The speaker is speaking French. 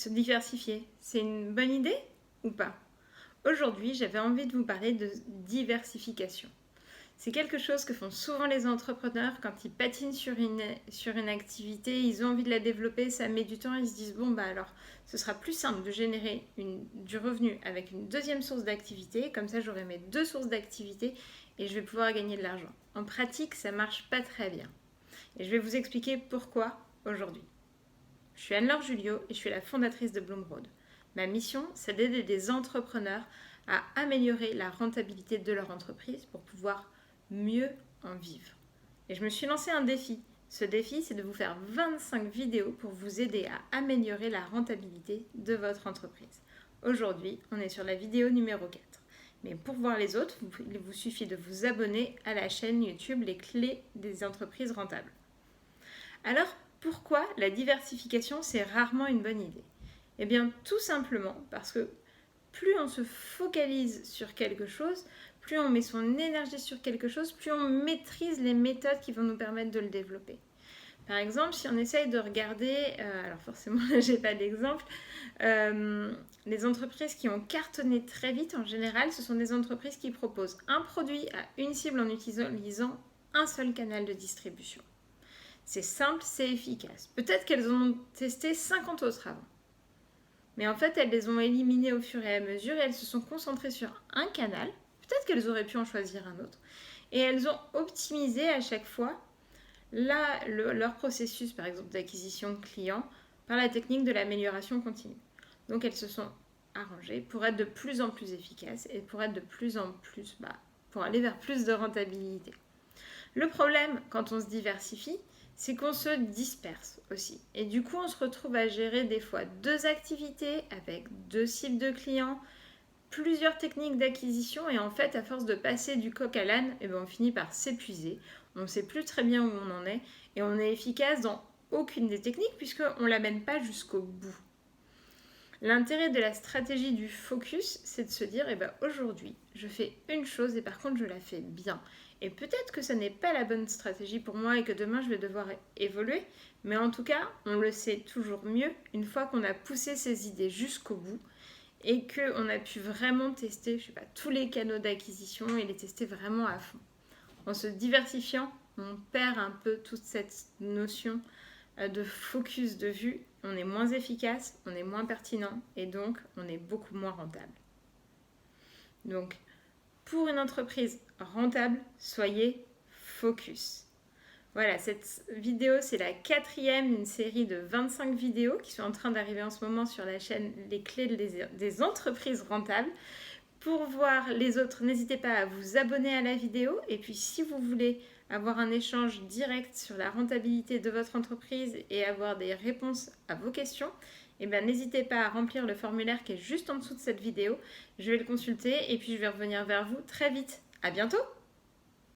Se diversifier, c'est une bonne idée ou pas? Aujourd'hui, j'avais envie de vous parler de diversification. C'est quelque chose que font souvent les entrepreneurs quand ils patinent sur une activité, ils ont envie de la développer, ça met du temps, ils se disent bon bah alors ce sera plus simple de générer du revenu avec une deuxième source d'activité, comme ça j'aurai mes deux sources d'activité et je vais pouvoir gagner de l'argent. En pratique, ça marche pas très bien. Et je vais vous expliquer pourquoi aujourd'hui. Je suis Anne-Laure Julio et je suis la fondatrice de Bloomroad. Ma mission, c'est d'aider des entrepreneurs à améliorer la rentabilité de leur entreprise pour pouvoir mieux en vivre. Et je me suis lancé un défi. Ce défi, c'est de vous faire 25 vidéos pour vous aider à améliorer la rentabilité de votre entreprise. Aujourd'hui, on est sur la vidéo numéro 4. Mais pour voir les autres, il vous suffit de vous abonner à la chaîne YouTube Les Clés des entreprises rentables. Alors, pourquoi la diversification, c'est rarement une bonne idée? Eh bien, tout simplement parce que plus on se focalise sur quelque chose, plus on met son énergie sur quelque chose, plus on maîtrise les méthodes qui vont nous permettre de le développer. Par exemple, si on essaye de regarder, alors forcément là j'ai pas d'exemple, les entreprises qui ont cartonné très vite en général, ce sont des entreprises qui proposent un produit à une cible en utilisant un seul canal de distribution. C'est simple, c'est efficace. Peut-être qu'elles en ont testé 50 autres avant. Mais en fait, elles les ont éliminées au fur et à mesure et elles se sont concentrées sur un canal. Peut-être qu'elles auraient pu en choisir un autre. Et elles ont optimisé à chaque fois leur processus, par exemple, d'acquisition client par la technique de l'amélioration continue. Donc elles se sont arrangées pour être de plus en plus efficaces et pour être de plus en plus, pour aller vers plus de rentabilité. Le problème, quand on se diversifie, c'est qu'on se disperse aussi. Et du coup, on se retrouve à gérer des fois deux activités avec deux cibles de clients, plusieurs techniques d'acquisition. Et en fait, à force de passer du coq à l'âne, on finit par s'épuiser. On ne sait plus très bien où on en est. Et on est efficace dans aucune des techniques puisqu'on ne la mène pas jusqu'au bout. L'intérêt de la stratégie du focus, c'est de se dire, aujourd'hui, je fais une chose et par contre, je la fais bien. Et peut-être que ce n'est pas la bonne stratégie pour moi et que demain, je vais devoir évoluer. Mais en tout cas, on le sait toujours mieux une fois qu'on a poussé ses idées jusqu'au bout et qu'on a pu vraiment tester, tous les canaux d'acquisition et les tester vraiment à fond. En se diversifiant, on perd un peu toute cette notion de focus de vue, on est moins efficace, on est moins pertinent et donc on est beaucoup moins rentable. Donc, pour une entreprise rentable, soyez focus. Voilà, cette vidéo, c'est la 4e d'une série de 25 vidéos qui sont en train d'arriver en ce moment sur la chaîne Les Clés des entreprises rentables. Pour voir les autres, n'hésitez pas à vous abonner à la vidéo. Et puis, si vous voulez avoir un échange direct sur la rentabilité de votre entreprise et avoir des réponses à vos questions, n'hésitez pas à remplir le formulaire qui est juste en dessous de cette vidéo. Je vais le consulter et puis je vais revenir vers vous très vite. À bientôt!